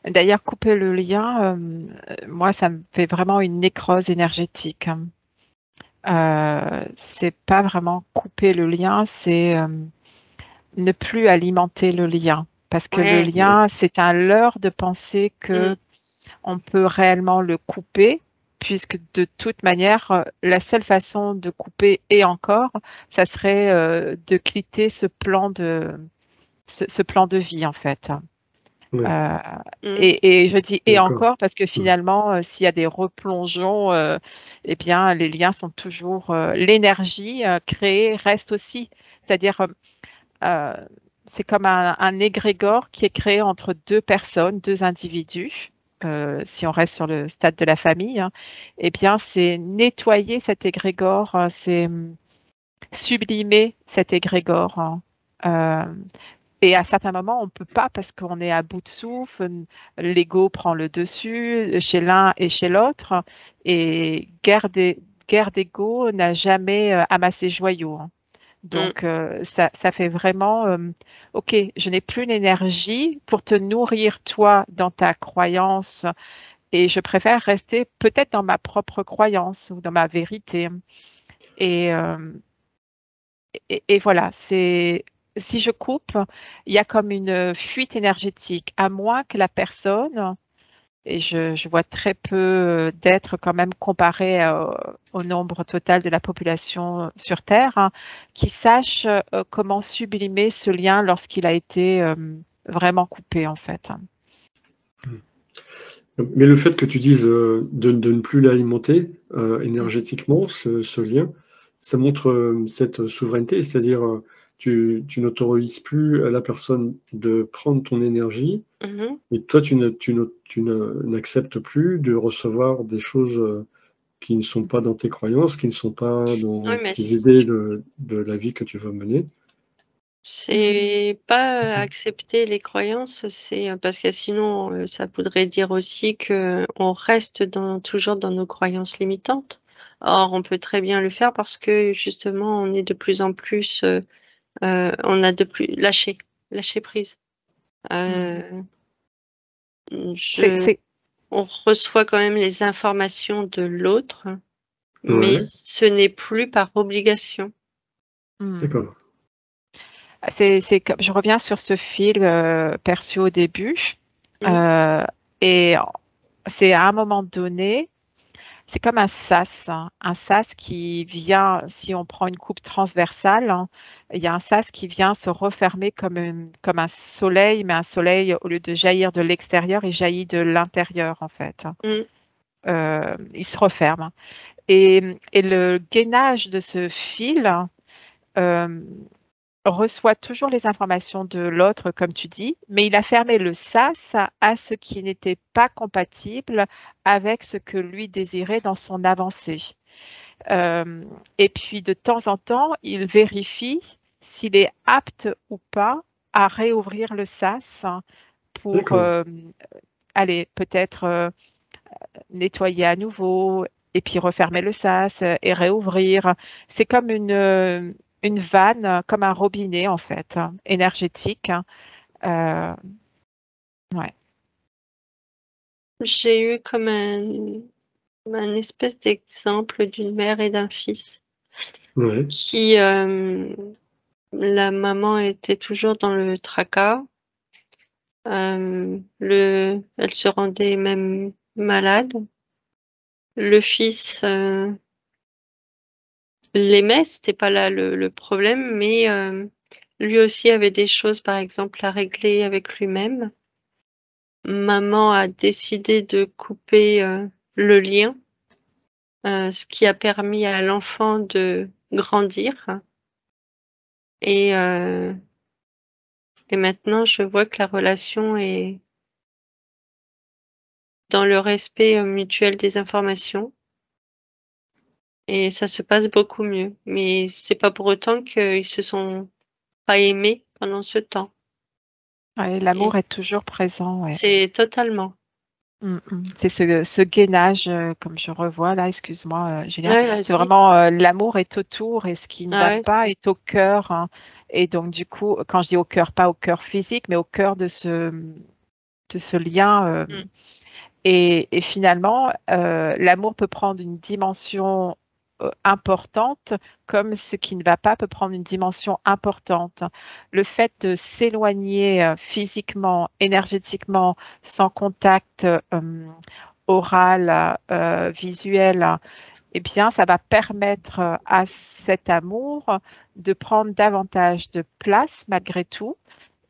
D'ailleurs, couper le lien, moi, ça me fait vraiment une nécrose énergétique. C'est pas vraiment couper le lien, c'est ne plus alimenter le lien. Parce que le Ouais. lien, c'est un leurre de penser Mm. que on peut réellement le couper, puisque de toute manière, la seule façon de couper, et encore, ça serait de quitter ce plan de vie, en fait. Ouais, Euh, Mm. et je dis et d'accord. encore parce que Mm. finalement, s'il y a des replongeons, eh bien, les liens sont toujours, l'énergie créée reste aussi. C'est-à-dire, euh, c'est comme un égrégore qui est créé entre deux personnes, deux individus. Si on reste sur le stade de la famille, hein, eh bien, c'est nettoyer cet égrégore, c'est sublimer cet égrégore, hein. Euh, et à certains moments, on ne peut pas parce qu'on est à bout de souffle, l'ego prend le dessus chez l'un et chez l'autre. Et guerre d'ego n'a jamais amassé joyau, hein. Mm. Donc, ça fait vraiment, OK, je n'ai plus l'énergie pour te nourrir, toi, dans ta croyance, et je préfère rester peut-être dans ma propre croyance ou dans ma vérité. Et, et voilà, c'est si je coupe, il y a comme une fuite énergétique, à moins que la personne, et je vois très peu d'êtres quand même comparé au nombre total de la population sur Terre, hein, qui sachent comment sublimer ce lien lorsqu'il a été vraiment coupé en fait. Mais le fait que tu dises de ne plus l'alimenter Mm. énergétiquement, ce lien, ça montre cette souveraineté, c'est-à-dire tu n'autorises plus à la personne de prendre ton énergie, Mhm. et toi n'acceptes plus de recevoir des choses qui ne sont pas dans tes croyances, qui ne sont pas Oui, dans mais tes idées de la vie que tu veux mener. c'est pas Mhm. accepter les croyances, c'est parce que sinon, ça voudrait dire aussi que on reste toujours dans nos croyances limitantes. Or, on peut très bien le faire parce que justement, on est de plus en plus, on a de plus lâché prise. Mm. Euh, C'est, je, c'est- on reçoit quand même les informations de l'autre, mais Ouais, ce n'est plus par obligation. mm. d'accord. C'est comme, je reviens sur ce fil perçu au début, Mm. euh, et c'est à un moment donné. C'est comme un sas, hein. Un sas qui vient, si on prend une coupe transversale, hein, il y a un sas qui vient se refermer comme un soleil, mais un soleil, au lieu de jaillir de l'extérieur, il jaillit de l'intérieur, en fait. Mm. Il se referme. Et le gainage de ce fil euh, reçoit toujours les informations de l'autre, comme tu dis, mais il a fermé le sas à ce qui n'était pas compatible avec ce que lui désirait dans son avancée. Euh, et puis, de temps en temps, il vérifie s'il est apte ou pas à réouvrir le sas pour D'accord. aller peut-être nettoyer à nouveau et puis refermer le sas et réouvrir. C'est comme une vanne, comme un robinet en fait, hein, énergétique, hein. Ouais. J'ai eu comme un espèce d'exemple d'une mère et d'un fils Ouais, qui, la maman était toujours dans le tracas. Elle se rendait même malade. Le fils l'aimait, c'était pas là le problème, mais lui aussi avait des choses, par exemple, à régler avec lui-même. Maman a décidé de couper le lien, ce qui a permis à l'enfant de grandir. Et, euh, et maintenant, je vois que la relation est dans le respect mutuel des informations et ça se passe beaucoup mieux. Mais c'est pas pour autant qu'ils se sont pas aimés pendant ce temps. Ouais, Et l'amour est toujours présent, ouais. c'est totalement. C'est ce gainage, comme je revois là, excuse-moi, Julien, Ouais, c'est vas-y. vraiment l'amour est autour et ce qui ne Ah va ouais, pas est au cœur, hein. Et donc, du coup, quand je dis au cœur, pas au cœur physique, mais au cœur ce lien. Et finalement, l'amour peut prendre une dimension importante, comme ce qui ne va pas peut prendre une dimension importante. Le fait de s'éloigner physiquement, énergétiquement, sans contact oral, visuel, eh bien, ça va permettre à cet amour de prendre davantage de place malgré tout.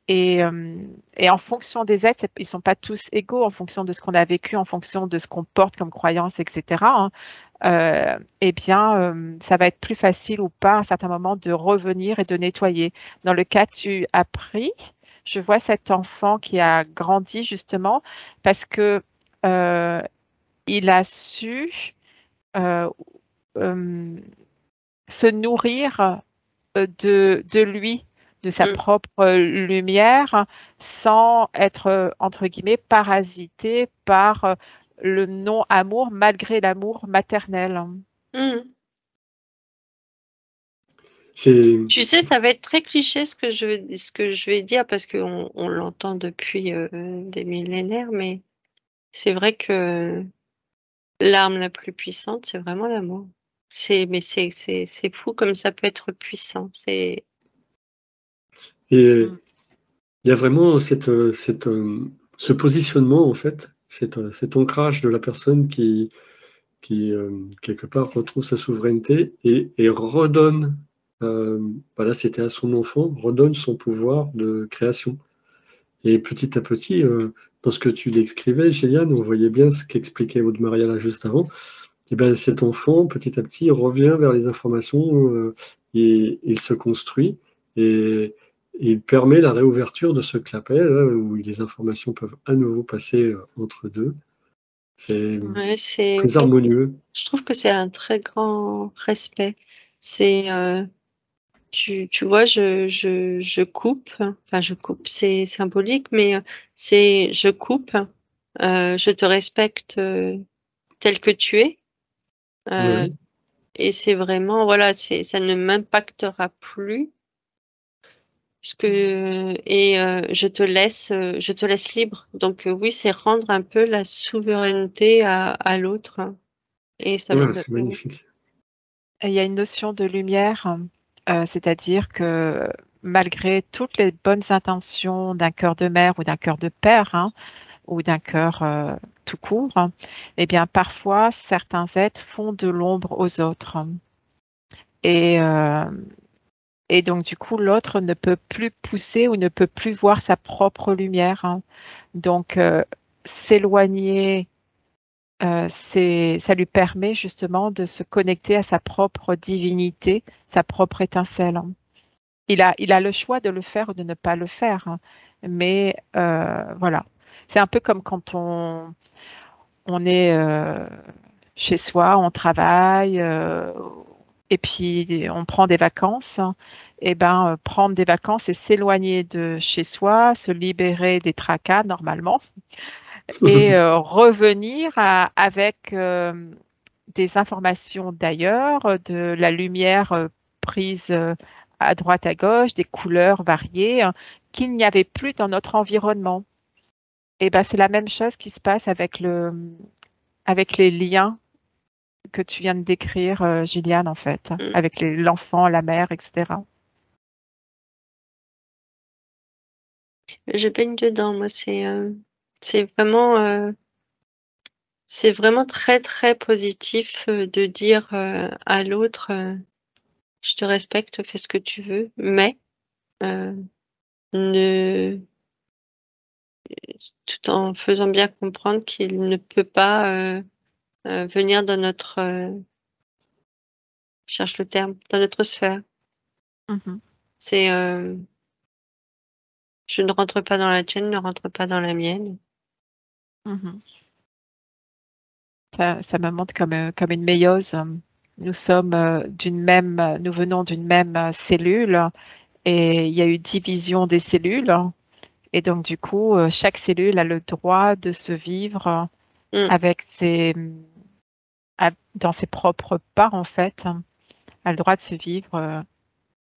Et en fonction des êtres, ils ne sont pas tous égaux en fonction de ce qu'on a vécu, en fonction de ce qu'on porte comme croyance, etc. Eh bien, ça va être plus facile ou pas à un certain moment de revenir et de nettoyer. Dans le cas que tu as pris, je vois cet enfant qui a grandi justement parce que il a su euh, euh, se nourrir de lui, de sa propre lumière, sans être, entre guillemets, parasité par le non-amour, malgré l'amour maternel. C'est Tu sais, ça va être très cliché ce que je vais dire parce qu'on l'entend depuis des millénaires, mais c'est vrai que l'arme la plus puissante, c'est vraiment l'amour. Mais c'est fou comme ça peut être puissant. et il y a vraiment ce positionnement, en fait, cet ancrage de la personne qui quelque part, retrouve sa souveraineté et redonne, voilà, c'était à son enfant, redonne son pouvoir de création. Et petit à petit, dans ce que tu décrivais, Géliane, on voyait bien ce qu'expliquait Aude Maria là juste avant. Et ben, cet enfant, petit à petit, revient vers les informations et il se construit et il permet la réouverture de ce clapet là, où les informations peuvent à nouveau passer entre deux. C'est Ouais, plus harmonieux. je trouve que c'est un très grand respect. C'est, tu vois, je coupe, enfin je coupe, c'est symbolique, mais c'est je coupe, je te respecte tel que tu es. Ouais. Et c'est vraiment, voilà, ça ne m'impactera plus. Et je te laisse libre. Donc oui, c'est rendre un peu la souveraineté à l'autre. Et ça Ouais, me, c'est magnifique. Et il y a une notion de lumière, c'est-à-dire que malgré toutes les bonnes intentions d'un cœur de mère ou d'un cœur de père, hein, ou d'un cœur tout court, hein, eh bien parfois certains êtres font de l'ombre aux autres. Et, euh, et donc du coup, l'autre ne peut plus pousser ou ne peut plus voir sa propre lumière, hein. Donc s'éloigner, ça lui permet justement de se connecter à sa propre divinité, sa propre étincelle, hein. Il a le choix de le faire ou de ne pas le faire, hein. Mais voilà. C'est un peu comme quand on est chez soi, on travaille, et puis on prend des vacances. Et ben, prendre des vacances et s'éloigner de chez soi, se libérer des tracas normalement, et revenir avec des informations d'ailleurs, de la lumière prise à droite, à gauche, des couleurs variées, hein, qu'il n'y avait plus dans notre environnement. Et ben, c'est la même chose qui se passe avec les liens que tu viens de décrire, Gilliane, en fait, avec l'enfant, la mère, etc. je baigne dedans. Moi, c'est c'est vraiment très très positif de dire à l'autre, je te respecte, fais ce que tu veux, mais euh, ne tout en faisant bien comprendre qu'il ne peut pas venir dans notre, je cherche le terme, dans notre sphère. Mhm, C'est, je ne rentre pas dans la tienne, ne rentre pas dans la mienne. mhm. Ça me montre comme une méiose. Nous sommes nous venons d'une même cellule et il y a eu division des cellules. Et donc, du coup, chaque cellule a le droit de se vivre Mm. avec dans ses propres pas, en fait, a le droit de se vivre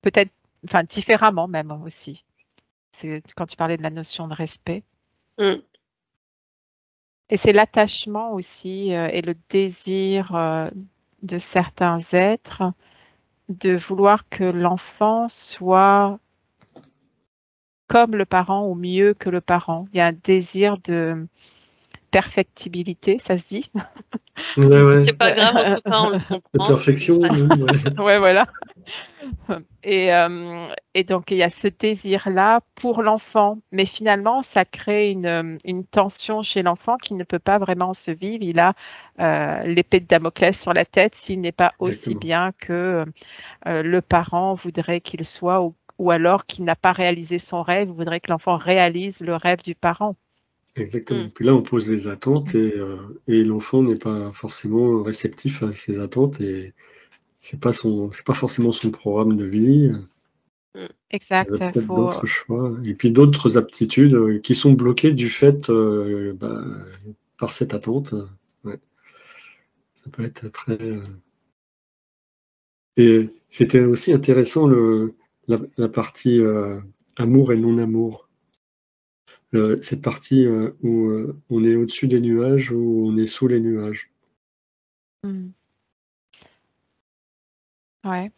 peut-être, enfin, différemment même aussi. C'est quand tu parlais de la notion de respect. Mm. Et c'est l'attachement aussi et le désir de certains êtres de vouloir que l'enfant soit comme le parent ou mieux que le parent. Il y a un désir de perfectibilité, ça se dit? Ouais, ouais. C'est pas grave, en tout cas, on le De comprend. perfection, oui, ouais. Ouais, voilà. Et donc, il y a ce désir-là pour l'enfant, mais finalement, ça crée une tension chez l'enfant qui ne peut pas vraiment se vivre. Il a l'épée de Damoclès sur la tête s'il n'est pas aussi Exactement. bien que le parent voudrait qu'il soit, ou alors qu'il n'a pas réalisé son rêve, voudrait que l'enfant réalise le rêve du parent. Exactement. Mm. Puis là, on pose des attentes et l'enfant n'est pas forcément réceptif à ces attentes et c'est pas forcément son programme de vie. Il y a Exact. peut-être d'autres choix et puis d'autres aptitudes qui sont bloquées du fait par cette attente. Ouais. Ça peut être très. Et c'était aussi intéressant la partie amour et non-amour. Cette partie où on est au-dessus des nuages ou on est sous les nuages. Ouais.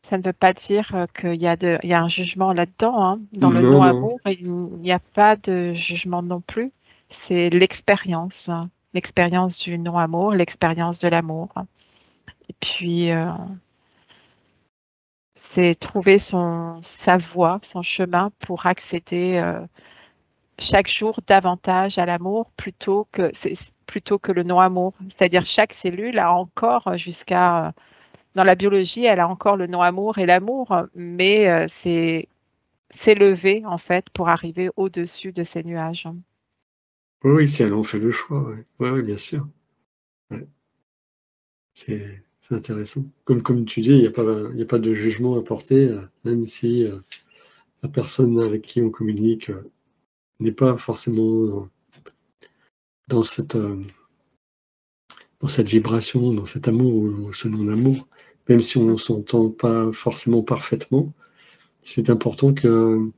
Ça ne veut pas dire qu'il y a il y a un jugement là-dedans, hein. Dans le Non, non, non-amour, il n'y a pas de jugement non plus. C'est l'expérience, hein. L'expérience du non-amour, l'expérience de l'amour. Et puis, c'est trouver sa voie, son chemin pour accéder chaque jour davantage à l'amour plutôt que le non-amour. C'est-à-dire chaque cellule a encore dans la biologie, elle a encore le non-amour et l'amour, mais c'est s'élever en fait pour arriver au-dessus de ces nuages. oui, si elle en fait le choix, ouais. Ouais, ouais, bien sûr. Ouais. C'est intéressant. Comme tu dis, il y a pas de jugement à porter, même si la personne avec qui on communique n'est pas forcément dans dans cette vibration, dans cet amour ou ce non-amour, même si on ne s'entend pas forcément parfaitement, c'est important qu'elle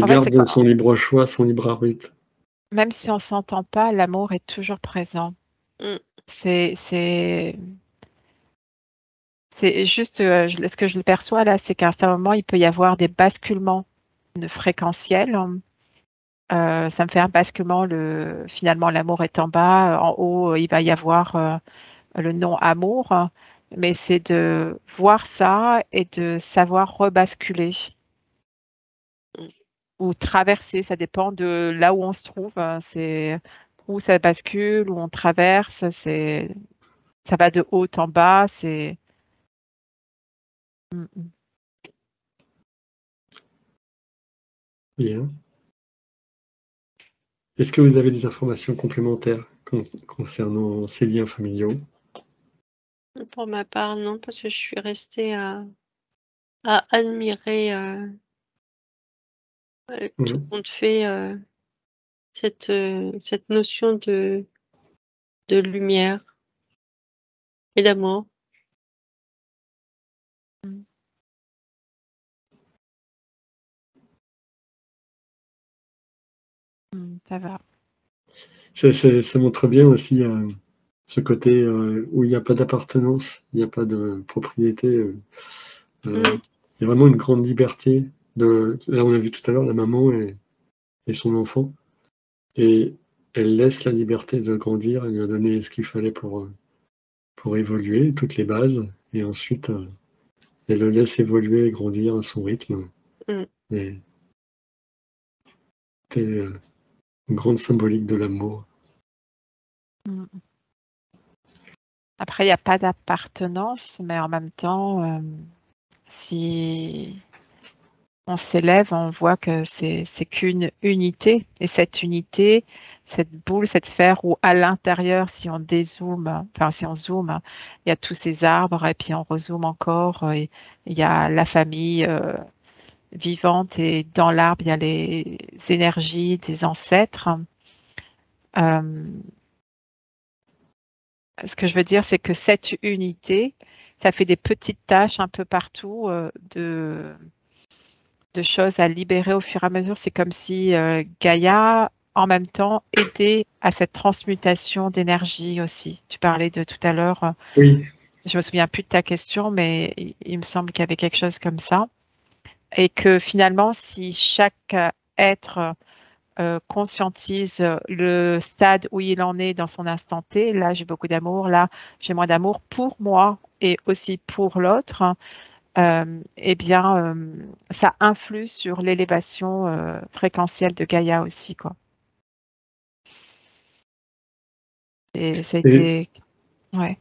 En fait, garde son libre choix, son libre arbitre. même si on ne s'entend pas, l'amour est toujours présent. Mm. C'est juste, ce que je le perçois là, c'est qu'à un certain moment, il peut y avoir des basculements de fréquentiel. Ça me fait un basculement, finalement, l'amour est en bas, en haut, il va y avoir le non-amour, mais c'est de voir ça et de savoir rebasculer Mm. ou traverser, ça dépend de là où on se trouve, hein. C'est où ça bascule, où on traverse, ça va de haut en bas, c'est. Mm, mm. Bien. Est-ce que vous avez des informations complémentaires concernant ces liens familiaux? Pour ma part, non, parce que je suis restée à admirer tout Mhm. compte fait cette notion de lumière et d'amour. Mm. Ça va. Ça montre bien aussi ce côté où il n'y a pas d'appartenance, il n'y a pas de propriété. Mm. Il y a vraiment une grande liberté. Là, on a vu tout à l'heure la maman et son enfant. Et elle laisse la liberté de grandir. Elle lui a donné ce qu'il fallait pour évoluer, toutes les bases. Et ensuite, elle le laisse évoluer et grandir à son rythme. Mm. Et c'est une grande symbolique de l'amour. Mm. Après, il n'y a pas d'appartenance, mais en même temps, si on s'élève, on voit que c'est qu'une unité. Et cette unité, cette boule, cette sphère où à l'intérieur, si on dézoome, enfin si on zoome, il y a tous ces arbres et puis on rezoome encore, et il y a la famille vivante et dans l'arbre, il y a les énergies des ancêtres. Euh, Ce que je veux dire, c'est que cette unité, ça fait des petites tâches un peu partout de choses à libérer au fur et à mesure. C'est comme si Gaïa en même temps aider à cette transmutation d'énergie aussi. Tu parlais de tout à l'heure, Oui, je me souviens plus de ta question, mais il me semble qu'il y avait quelque chose comme ça. Et que finalement, si chaque être conscientise le stade où il en est dans son instant T, là j'ai beaucoup d'amour, là j'ai moins d'amour pour moi et aussi pour l'autre, eh bien ça influe sur l'élévation fréquentielle de Gaïa aussi, quoi. Et ça a et été... Ouais.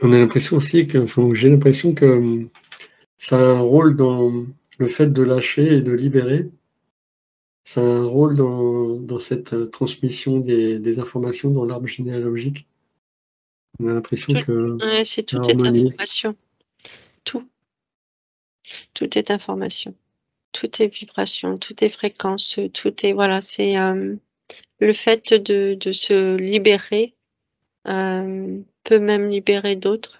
on a l'impression aussi que, enfin, j'ai l'impression que ça a un rôle dans le fait de lâcher et de libérer. Ça a un rôle dans cette transmission des informations dans l'arbre généalogique. On a l'impression Tout, que ouais, ça tout est harmonise. information. Tout est information. Tout est vibration, tout est fréquence, tout est voilà, c'est le fait de se libérer peut même libérer d'autres.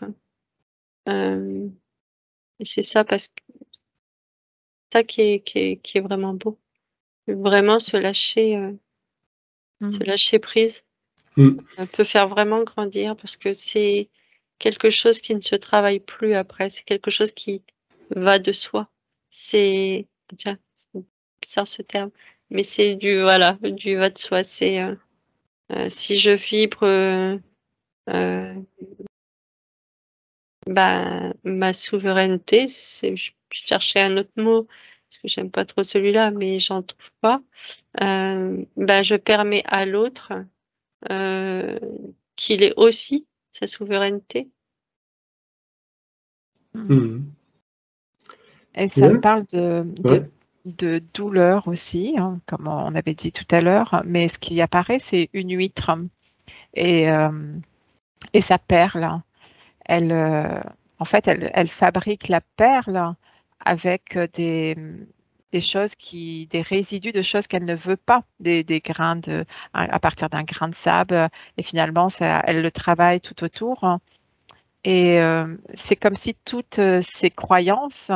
Et c'est ça parce que ça qui est vraiment beau. Vraiment se Mhm. lâcher prise, Mmh. peut faire vraiment grandir parce que c'est quelque chose qui ne se travaille plus après, c'est quelque chose qui va de soi. C'est tiens, c'est bizarre ce terme, mais c'est du voilà, du va de soi. C'est, si je vibre, heu, bah, ma souveraineté, c'est je cherchais un autre mot parce que j'aime pas trop celui-là, mais j'en trouve pas. Bah, je permets à l'autre, heu, qu'il ait aussi sa souveraineté. Mhm. Mmh. Et ça me Bien. parle Ouais. de douleur aussi, hein, comme on avait dit tout à l'heure, mais ce qui apparaît, c'est une huître et, euh, et sa perle. Elle, en fait, elle fabrique la perle avec des choses des résidus de choses qu'elle ne veut pas, des grains à partir d'un grain de sable, et finalement, elle le travaille tout autour. Et c'est comme si toutes ces croyances,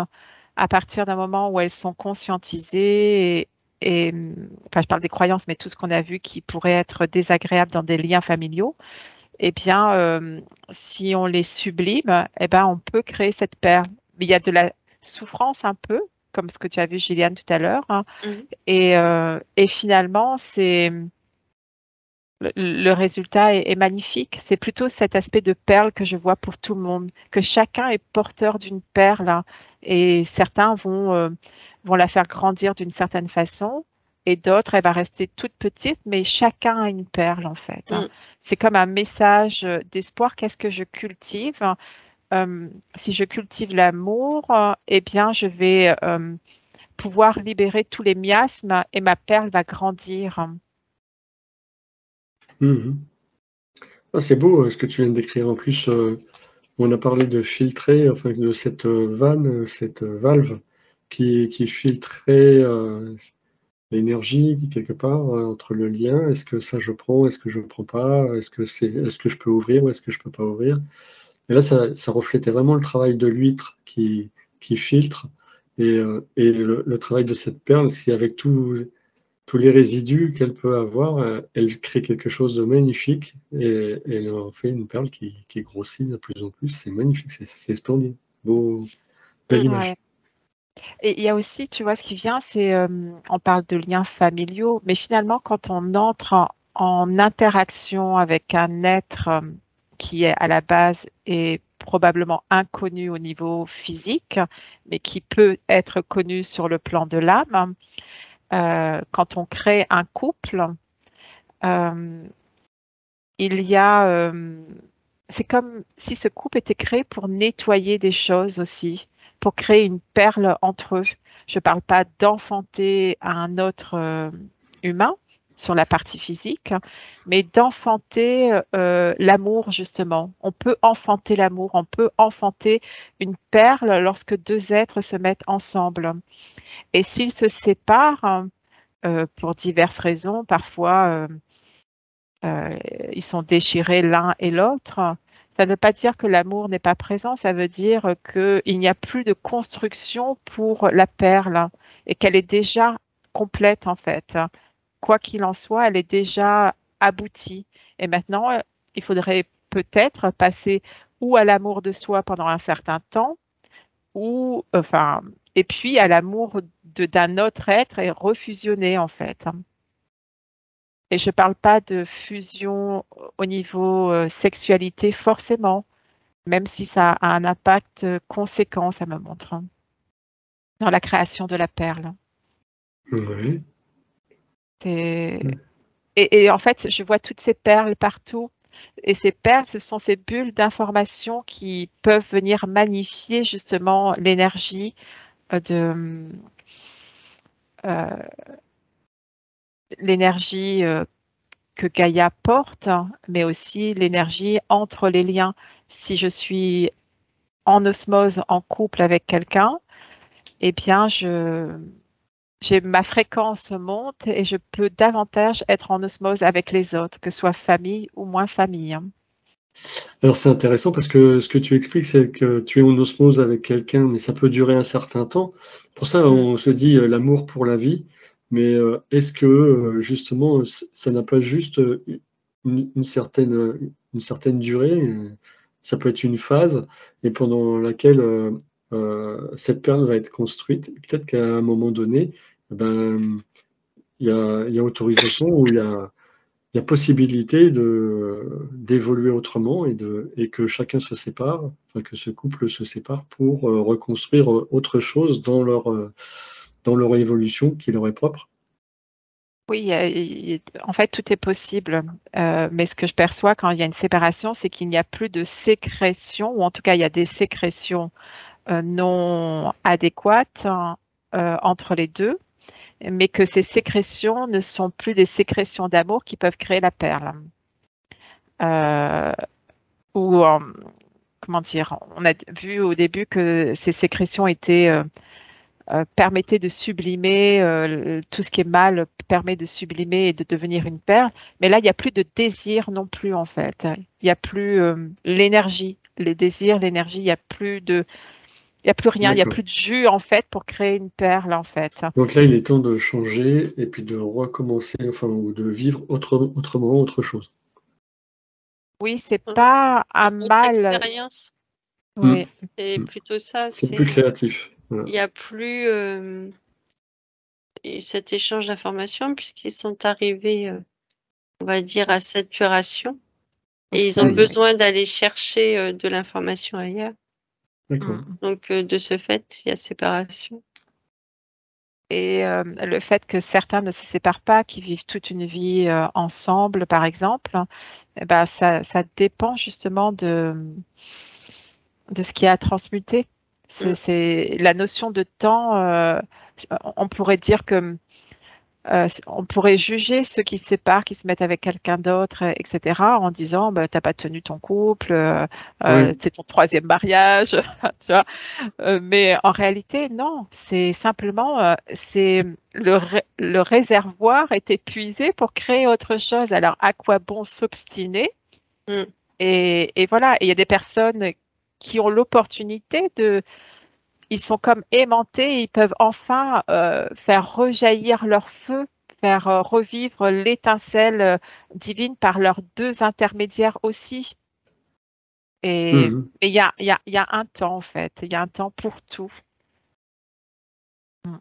à partir d'un moment où elles sont conscientisées, enfin, je parle des croyances, mais tout ce qu'on a vu qui pourrait être désagréable dans des liens familiaux, eh bien, si on les sublime, eh ben, on peut créer cette perle. Mais il y a de la souffrance un peu, comme ce que tu as vu, Gilliane, tout à l'heure, hein. Mmh. Et finalement, le résultat est magnifique. C'est plutôt cet aspect de perle que je vois pour tout le monde, que chacun est porteur d'une perle, hein, et certains vont la faire grandir d'une certaine façon et d'autres, elle va rester toute petite, mais chacun a une perle en fait, hein. Mmh. C'est comme un message d'espoir. Qu'est-ce que je cultive? Si je cultive l'amour, eh bien, je vais pouvoir libérer tous les miasmes et ma perle va grandir. Mmh. Ah, c'est beau, ce que tu viens de décrire. En plus, on a parlé de filtrer, enfin de cette, vanne, cette, valve qui filtrait, l'énergie quelque part, entre le lien. Est-ce que ça je prends? Est-ce que je prends pas? Est-ce que je peux ouvrir ou est-ce que je peux pas ouvrir? Et là, ça reflétait vraiment le travail de l'huître qui filtre et le travail de cette perle, si avec tous les résidus qu'elle peut avoir, elle crée quelque chose de magnifique et elle en fait une perle qui grossit de plus en plus. C'est magnifique, c'est splendide. Beau, belle Mmh. Ouais. image. Et il y a aussi, tu vois, ce qui vient, c'est, on parle de liens familiaux, mais finalement, quand on entre en interaction avec un être qui est à la base est probablement inconnu au niveau physique, mais qui peut être connu sur le plan de l'âme, quand on crée un couple, euh, il y a, c'est comme si ce couple était créé pour nettoyer des choses aussi, pour créer une perle entre eux. Je ne parle pas d'enfanter un autre humain sur la partie physique, mais d'enfanter l'amour, justement. On peut enfanter l'amour, on peut enfanter une perle lorsque deux êtres se mettent ensemble. Et s'ils se séparent, pour diverses raisons, parfois euh, ils sont déchirés l'un et l'autre. Ça ne veut pas dire que l'amour n'est pas présent, ça veut dire qu'il n'y a plus de construction pour la perle et qu'elle est déjà complète en fait. quoi qu'il en soit, elle est déjà aboutie. Et maintenant, il faudrait peut-être passer ou à l'amour de soi pendant un certain temps, ou enfin, et puis à l'amour d'un autre être et refusionner en fait. Et je ne parle pas de fusion au niveau sexualité forcément, même si ça a un impact conséquent, ça me montre, dans la création de la perle. Ouais. C'est- Et en fait, je vois toutes ces perles partout. Et ces perles, ce sont ces bulles d'information qui peuvent venir magnifier justement l'énergie de euh, l'énergie que Gaïa porte, mais aussi l'énergie entre les liens. Si je suis en osmose, en couple avec quelqu'un, eh bien, ma fréquence monte et je peux davantage être en osmose avec les autres, que ce soit famille ou moins famille. Alors c'est intéressant parce que ce que tu expliques, c'est que tu es en osmose avec quelqu'un, mais ça peut durer un certain temps. Pour ça, on se dit l'amour pour la vie, mais est-ce que justement, ça n'a pas juste une certaine durée, ça peut être une phase, et pendant laquelle cette perle va être construite. Et peut-être qu'à un moment donné, ben, il y a autorisation ou il y a possibilité d'évoluer autrement et que chacun se sépare, enfin que ce couple se sépare pour reconstruire autre chose dans leur évolution qui leur est propre. Oui, en fait, tout est possible. Mais ce que je perçois quand il y a une séparation, c'est qu'il n'y a plus de sécrétion, ou en tout cas, il y a des sécrétions non adéquates entre les deux, mais que ces sécrétions ne sont plus des sécrétions d'amour qui peuvent créer la perle. Euh, ou, comment dire, on a vu au début que ces sécrétions permettaient de sublimer, tout ce qui est mal permet de sublimer et de devenir une perle. Mais là, il n'y a plus de désir non plus, en fait. Il n'y a plus l'énergie, les désirs, l'énergie, il n'y a plus rien, il n'y a D'accord. plus de jus, en fait, pour créer une perle, en fait. Donc là, il est temps de changer et puis de recommencer, enfin, ou de vivre autrement, autre chose. Oui, c'est pas un Notre mal. expérience, Oui. c'est Mm. plutôt ça. C'est plus créatif. Voilà. Il n'y a plus cet échange d'informations puisqu'ils sont arrivés, on va dire, à saturation et ils ont Seuil, oui. besoin d'aller chercher de l'information ailleurs. D'accord. Donc, de ce fait, il y a séparation. Et le fait que certains ne se séparent pas, qui vivent toute une vie ensemble, par exemple, eh ben, ça dépend justement de ce qui a transmuté. Mm. C'est la notion de temps. On pourrait dire que on pourrait juger ceux qui se séparent, qui se mettent avec quelqu'un d'autre, etc., en disant bah, t'as pas tenu ton couple, Oui, c'est ton troisième mariage, tu vois. Mais en réalité, non, c'est simplement c'est le réservoir est épuisé pour créer autre chose. Alors à quoi bon s'obstiner? Mm. Et voilà, et il y a des personnes qui ont l'opportunité ils sont comme aimantés, ils peuvent enfin faire rejaillir leur feu, faire revivre l'étincelle divine par leurs deux intermédiaires aussi. Et Mhm. mais il y a un temps en fait, il y a un temps pour tout. Mm.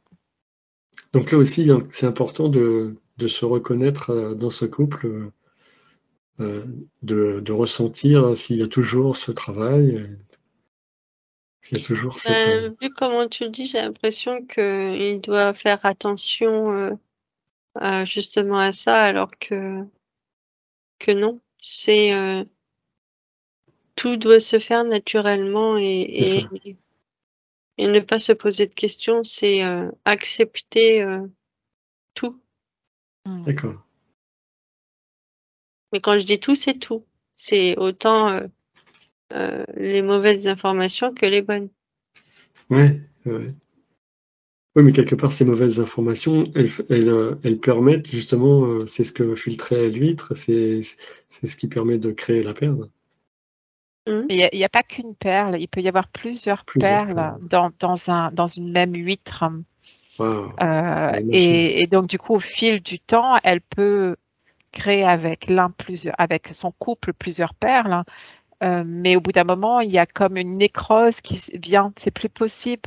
Donc là aussi, hein, c'est important de se reconnaître dans ce couple, de ressentir s'il y a toujours ce travail, s'il y a toujours cette... Vu comment tu le dis, j'ai l'impression qu'il doit faire attention justement à ça, alors que non. Tout doit se faire naturellement c'est ça, et ne pas se poser de questions, c'est accepter tout. Mm. d'accord. Mais quand je dis tout, c'est tout. C'est autant les mauvaises informations que les bonnes. Ouais, ouais. Oui, mais quelque part, ces mauvaises informations, elles permettent justement, c'est ce que filtrait l'huître, c'est ce qui permet de créer la perle. Mmh. Il y a pas qu'une perle, il peut y avoir plusieurs Plusieurs perles perles. dans une même huître. Wow. Ouais, machine. Et donc, du coup, au fil du temps, elle peut créer avec avec son couple plusieurs perles. Mais au bout d'un moment, il y a comme une nécrose qui vient. C'est plus possible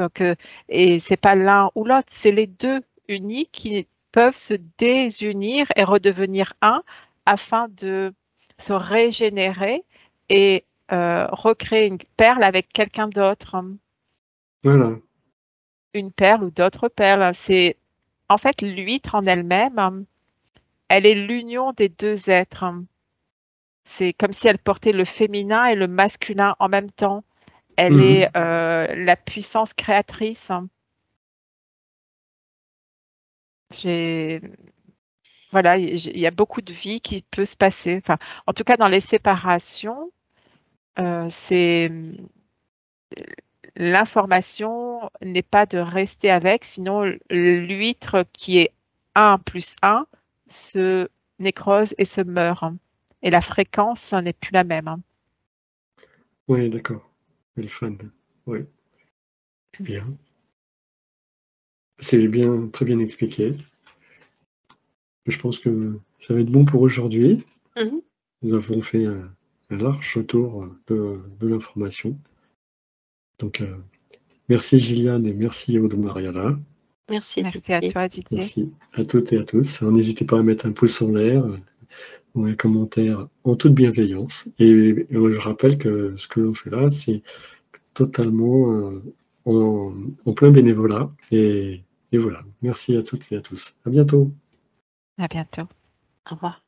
et c'est pas l'un ou l'autre, c'est les deux unis qui peuvent se désunir et redevenir un afin de se régénérer et recréer une perle avec quelqu'un d'autre, Voilà. une perle ou d'autres perles. C'est en fait l'huître en elle-même, elle est l'union des deux êtres. C'est comme si elle portait le féminin et le masculin en même temps. Elle Mhm. est la puissance créatrice. J'ai, voilà, il y a beaucoup de vie qui peut se passer. Enfin, en tout cas, dans les séparations, c'est l'information n'est pas de rester avec, sinon l'huître qui est 1 plus 1 se nécrose et se meurt. Et la fréquence n'est plus la même. Oui, d'accord. Elle est fan. Oui, bien. C'est bien, très bien expliqué. Je pense que ça va être bon pour aujourd'hui. Mhm. Nous avons fait un large tour de l'information. Donc, merci Gilliane et merci Aude Mariana. Merci Merci à Didier. toi, Didier. Merci à toutes et à tous. Alors, n'hésitez pas à mettre un pouce en l'air ou un commentaire en toute bienveillance. Et je rappelle que ce que l'on fait là, c'est totalement en plein bénévolat. Et voilà. Merci à toutes et à tous. À bientôt. À bientôt. Au revoir.